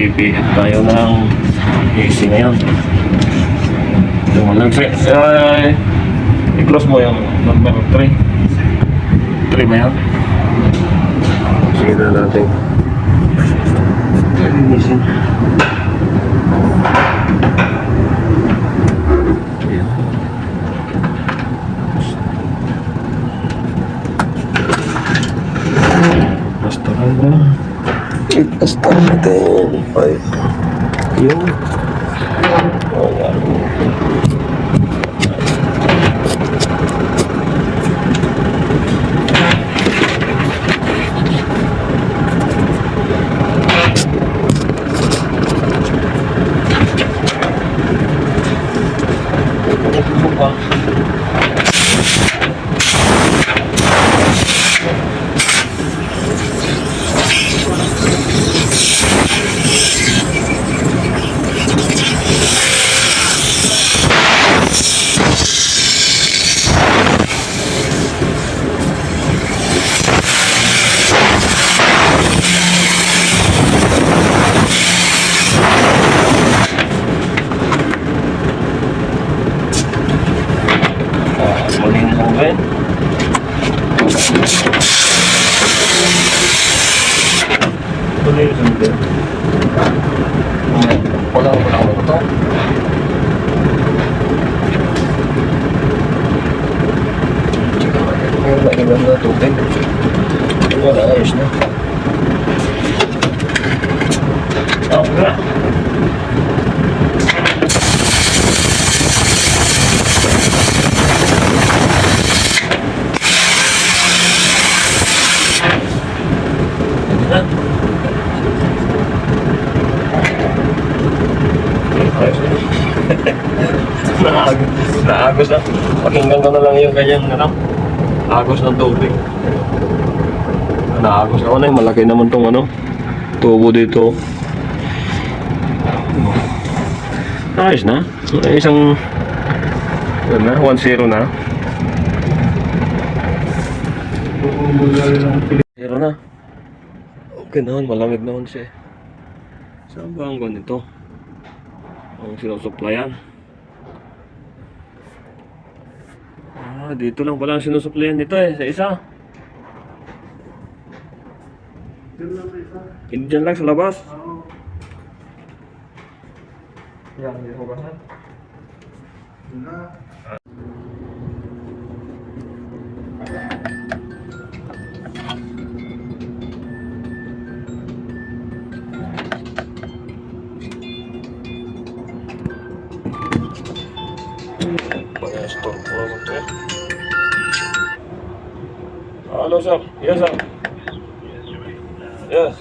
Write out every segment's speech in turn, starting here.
TV at tayo ng AC ngayon. I-close mo yung number 3. 3 ba yan? Sige na natin. Linisin. Pastoran ba? Ipastoran natin. Ay. Yun. Oh, yan. Wala ko ito. Lagi lang na tubig. Wala, ayos na. Okay. Naagos na. Pakinggan ko na lang yung kanyang agos ng tubig. Naagos na. Ano, malaki naman tong tubo dito. Ayos na. Isang 1-0 na. 0 na. Okay naman, malamig naman siya. Saan ba ang ganito? Ang sinusuplayan. Dito lang pala ang sinusuplayan nito sa isa. Diyan lang sa labas. Yan, hindi ko basan. Store po naman ito eh. Hello sir. Yes sir. Yes.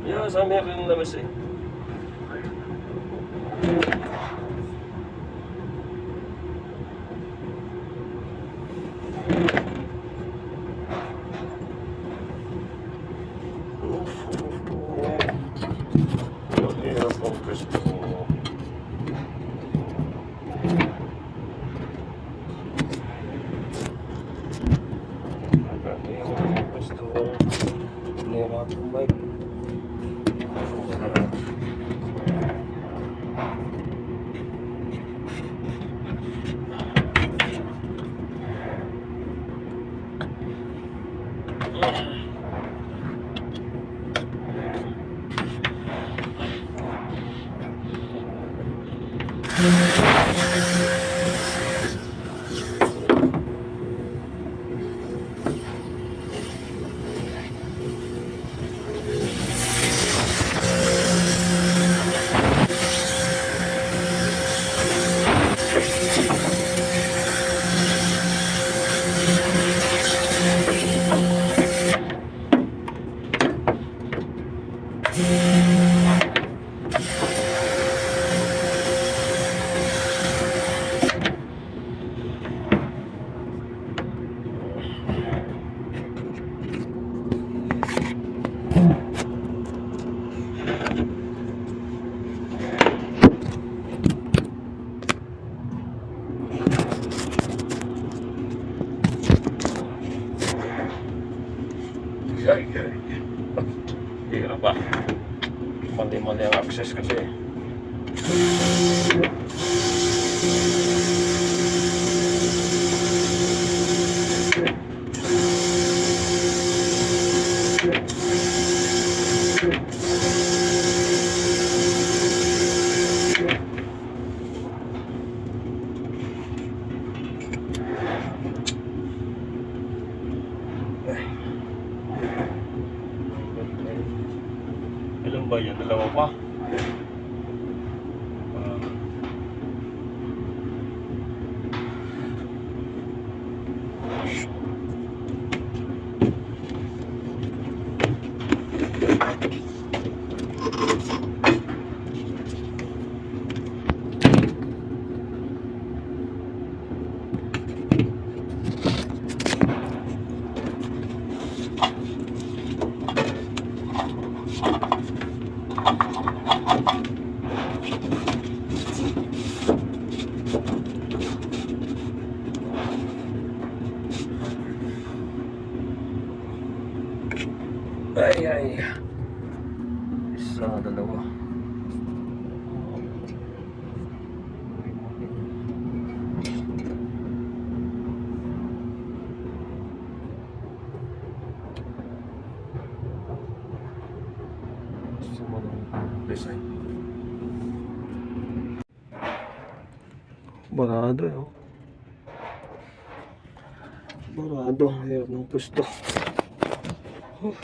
Yes, I'm here in Lamasi. Ay, ay. Hirap ba? Mali-mali ang access kasi. Ilan ba yan? Dalawa pa? Ay, ay. Isa, dalawa. Design. Barado eh. Oh. Barado. Hirap ng pusto. Oh.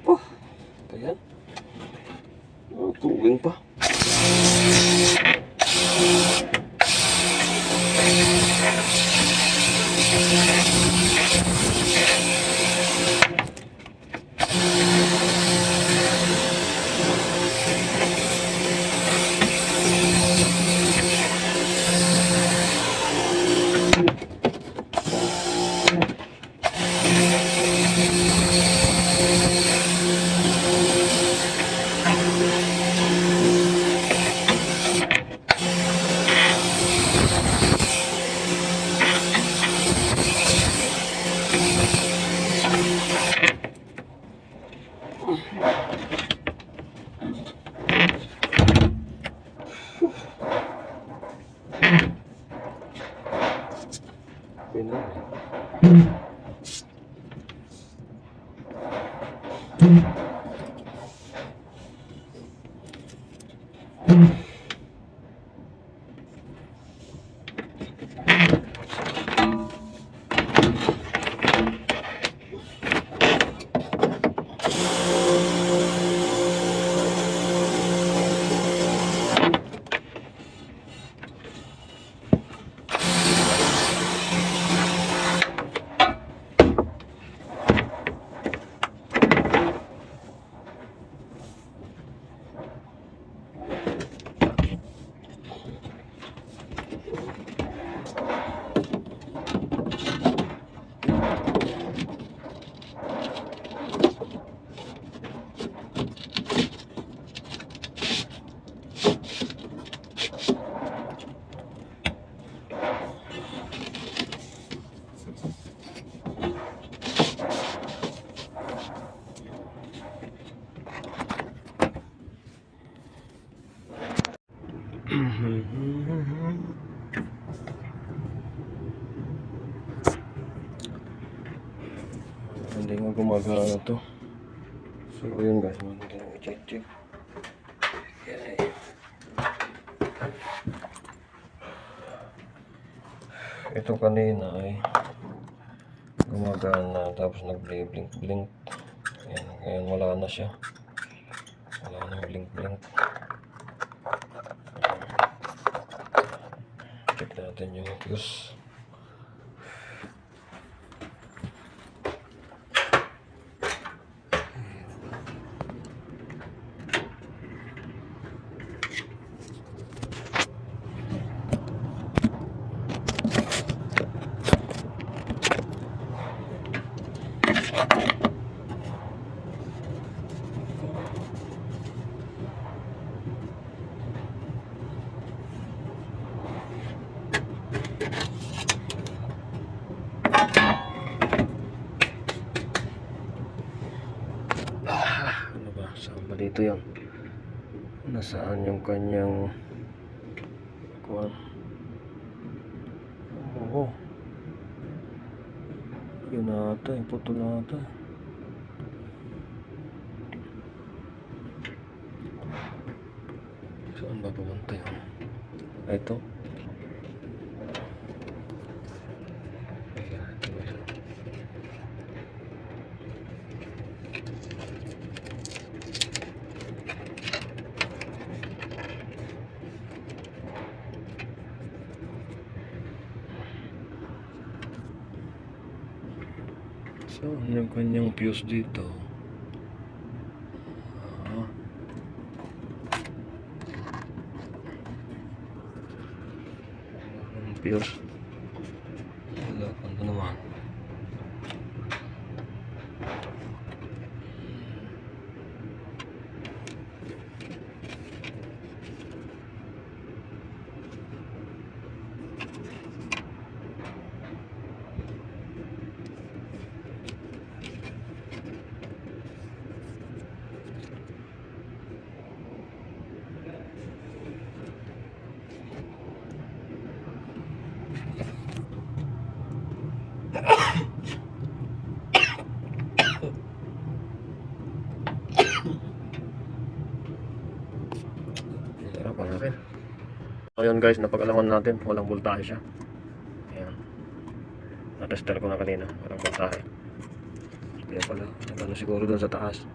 Oh, ayan. Oh, tuwing pa. Hindi nga gumagana to. So yun guys, hindi na i-check. Okay. Ito kanina ay gumagana tapos nag-blink. Ayan, ngayon wala na siya. Wala na blink. Check natin yung fuse. ito yun. Nasaan yung kanyang kuwan? Oo. Yun ata, yung putol ata. Saan ba pumunta yun? Ito. So, yung kanyang fuse dito. Ah. Yung fuse. Wala, ano naman. So yun guys, napag-alaman natin, walang voltahe siya. Ayan. Natester ko na kanina, walang voltahe. Kaya pala, nagano siguro doon sa taas.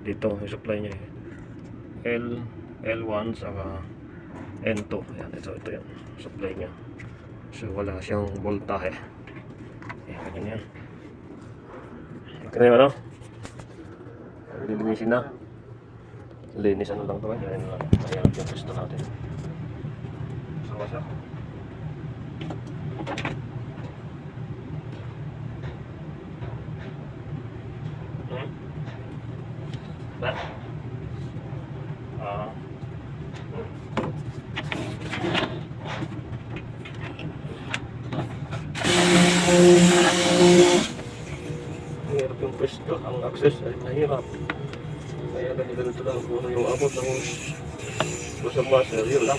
Dito, yung supply niya L1 saka N2. Ayan, ito yan, supply niya. So wala siyang voltahe. Ayan, ganyan yan. Okay na yun, ano? Lilinisin na. Linis ano lang ito, kaya na lang. Kaya yung gusto natin. So, what's up? Ba? Hirap yung pwesto, ang access ay mahirap. Kaya ganito lang kung yung abot ng kusang master, yun lang.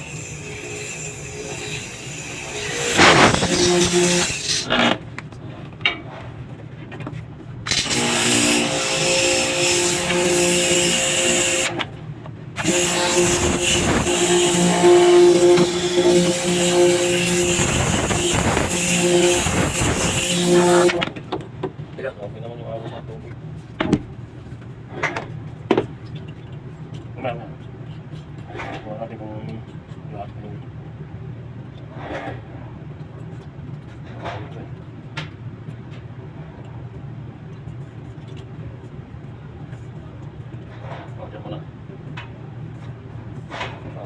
Ayan, okay naman yung abot ng tubig. Wala. Wala natin kung lahat ko yung dyan mo lang.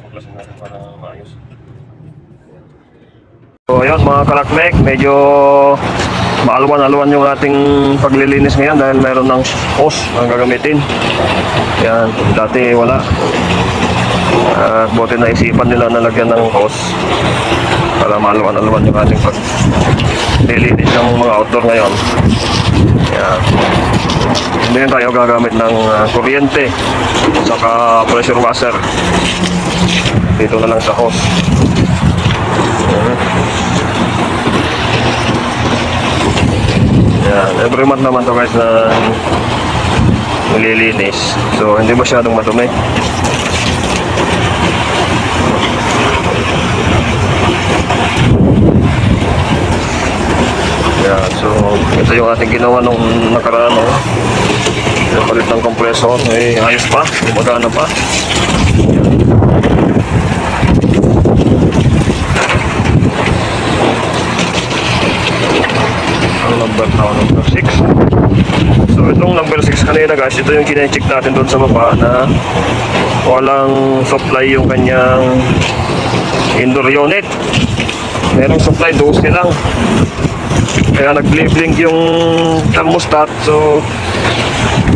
Paklasin natin para maayos. So ayun mga kalakmek, medyo maalwan-alwan yung ating paglilinis ngayon dahil meron ng hose ang gagamitin. Yan, dati wala. Buti na isipan nila na lagyan ng hose para maalwan-alwan yung ating paglilinis ng mga outdoor ngayon. Yan. Hindi tayo gagamit ng kuryente saka pressure washer. Dito na lang sa hose. Yan, every month naman to guys na nililinis. So hindi masyadong madumi. Yan, so ito yung ating ginawa nung nakaraan. Yung palit ng compressor, may ayos pa, magana pa. Number 6. So itong number 6 kanina guys, ito yung kine-check natin doon sa baba na walang supply yung kanyang indoor unit. Merong supply 12 lang. Kaya nag-blink yung thermostat. So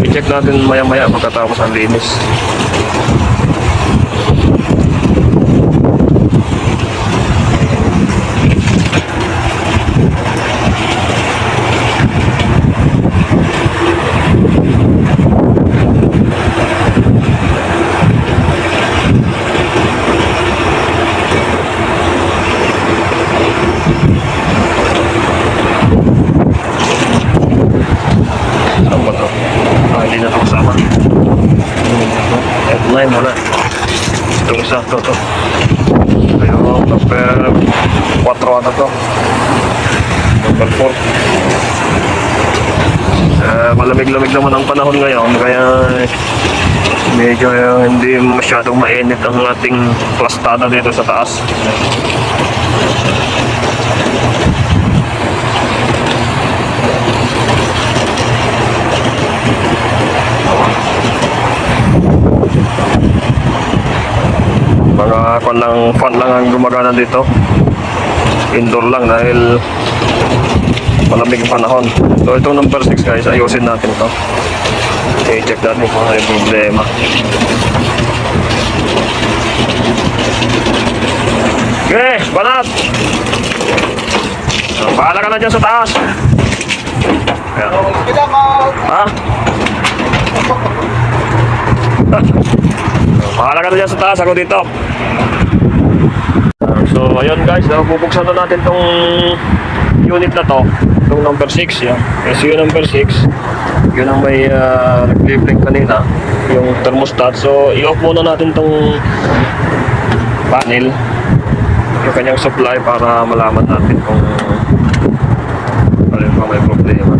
i-check natin maya-maya pagkatapos ang linis. 9 wala. Itong isa, to. Ayun, number 4 na to. Number 4. Malamig-lamig naman ang panahon ngayon, kaya medyo hindi masyadong mainit ang ating plastada dito sa taas. Mga fan lang ang gumagana dito. Indoor lang dahil malamig ang panahon. So itong number 6 guys, ayusin natin ito. I-check natin kung ano yung problema. Okay, banat! Bahala ka na dyan sa taas. Ayan. Ha? Bahala ka na dyan sa taas, ako dito. So ayun guys, bubuksan na natin tong unit na to, itong number 6 yan. Kasi yung number 6, yun ang may nag-blink kanina, yung thermostat. So i-off muna natin tong panel, yung kanyang supply, para malaman natin kung ano yung may problema.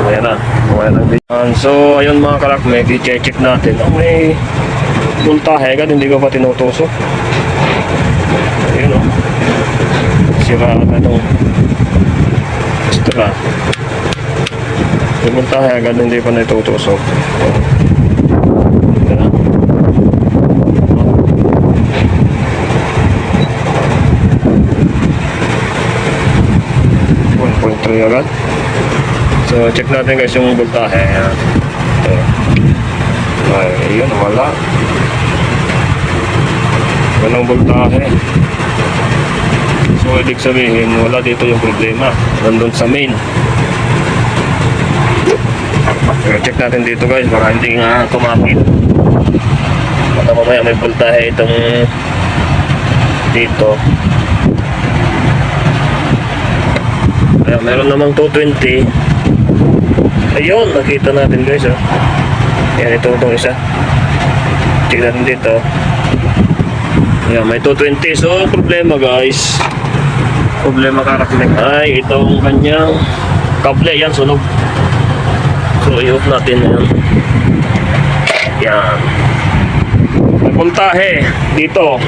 Ayan na. So, ayun mga kalakmek, i-check natin. May voltahe agad, hindi ko pa tinutusok. Ayun o. Sira na itong extra. May voltahe agad, hindi pa natutusok. Ayan. 1.3 agad. So, check natin guys yung voltahe. Ayan. Ito. Ay, yun, wala. Walang voltahe. So, ibig sabihin, wala dito yung problema. Nandun sa main. So, check natin dito guys, baka hindi nga kumapit. Baka mamaya may voltahe itong dito. Ayan, meron namang 220. Ayun, nakita natin guys. Yan, itong isa. Check natin dito. Yan, may 220. So, problema guys. Problema karakter ay itong kanyang kable. Yan, sunog. So, i-off natin yan. Yan. May voltahe dito.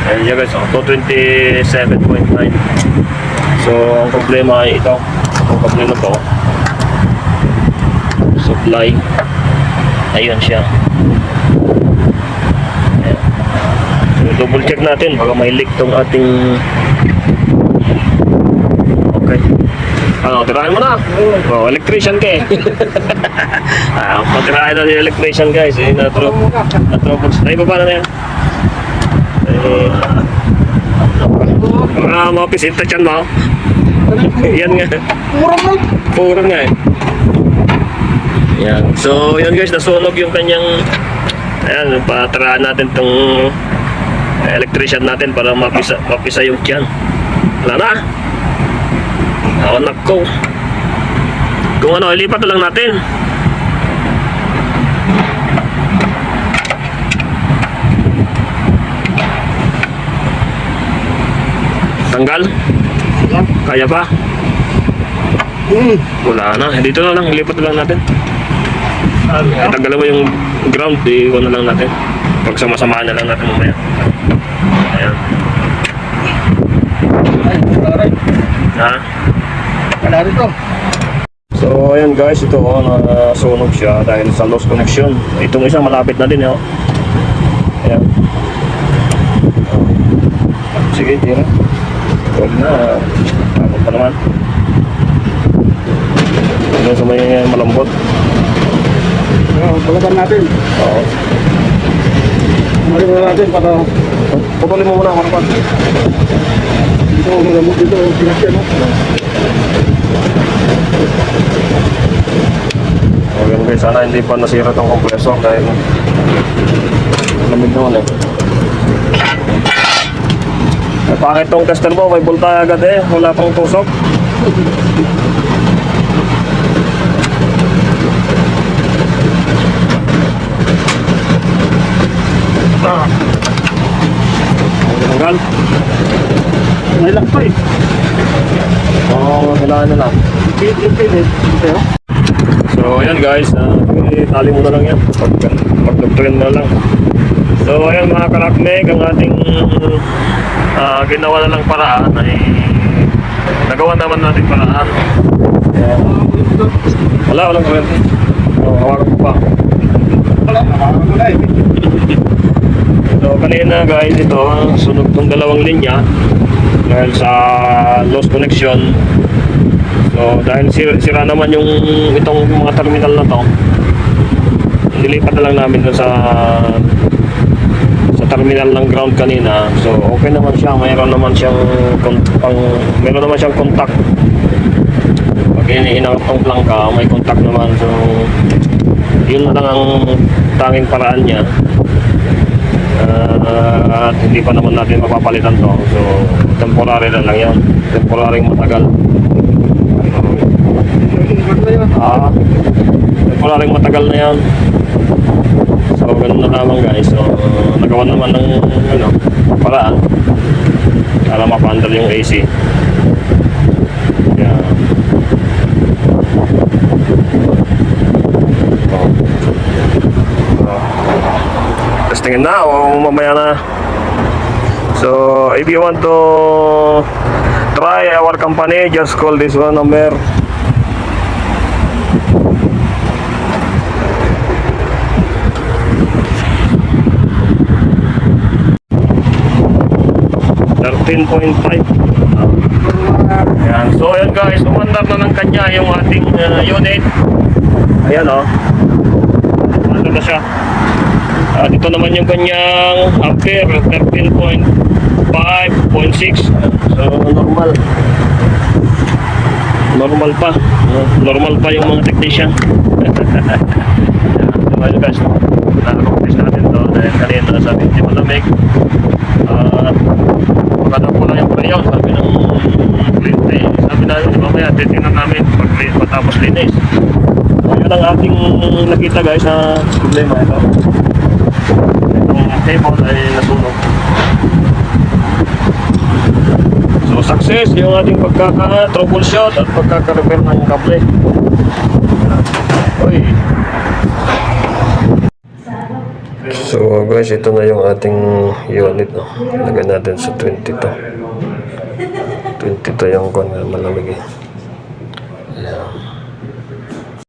Ayan yan guys, 227.9. So, ang problema ay ito. Ang problema to, supply. Ayun siya. Ayan. So, double check natin. Baka may leak tong ating... Okay. Ano, tirahin mo na. Oh, electrician ka eh. Patirahin na yung electrician guys. Eh, na-trouble. Ay, baba na yan. Mga pisita dyan mo. Yan nga. Puro nga eh. Yan. So, yan guys, nasunog yung kanyang... Ayan, pataraan natin tong electrician natin para mapisa yung tiyan. Wala na. Anak ko. Kung ano, ilipat na lang natin. Tanggal? Kaya pa? Wala na. Dito na lang. Ilipat na lang natin. Tanggal mo yung ground. Iwan na lang natin. Pagsama-samaan na lang natin mamaya. Ayan. Ha? Wala rito. So ayan guys, ito nasunog siya dahil sa lost connection. Itong isa malapit na din. Ayan. Sige, tira. Huwag na. Takot pa naman. Hanggang sa may malambot. Pagkatan natin. Oo. Marin na natin para Putulin mo muna ako. dito magamot dito. Pinasya no? Ayan guys, sana hindi pa nasira itong compressor dahil lamig naman eh. Bakit tong tester mo? May bulta agad eh. Wala pang tusok. Tanggal. May lang pa eh. Oo, kailangan na lang. Pilit. So, ayan guys. Tali mo na lang yan. Pagdugtugin mo na lang. So, ayan mga karakmek, ang ating ginawa na lang paraan ay nagawa naman natin paraan. Walang kurente. Hawakan ko pa. Wala na eh. So, kanina guys, ito, sunog tong dalawang linya dahil sa lost connection. So, dahil sira naman yung itong mga terminal na to, nilipat na lang namin dun sa terminal ng ground kanina. So, okay naman siya. Mayroon naman siyang contact. Pag inangat ng plangka, may contact naman. So, yun na lang ang tanging paraan niya. At hindi pa naman natin mapapalitan to. So, temporary na lang yan. Temporary matagal. Temporary matagal na yan. So, ganun na lamang guys. So, nagawa naman ng paraan para mapandal yung AC. Yeah. Testingin na o mamaya na. So, if you want to try our company, just call this one number. Ayan. So ayan guys, umandar na ng kanya yung ating unit. Ayan o. Umandar na siya. Dito naman yung kanyang ampere, 13.5.6. So normal. Normal pa. Normal pa yung mga technician. So ayan guys, nakakompis natin to dahil kanina sabi hindi malamig. Maganda po lang yung preyo, sabi ng kliyente. Sabi namin, mamaya titingnan namin matapos linis. So, yun ang ating nakita guys na problema ito. Itong cable ay nasunog. So success yung ating pagkaka-troubleshoot at pagkaka-repair ng kable. Uy. So guys, ito na yung ating unit, no. Ilagay natin sa 22 yung malamig eh.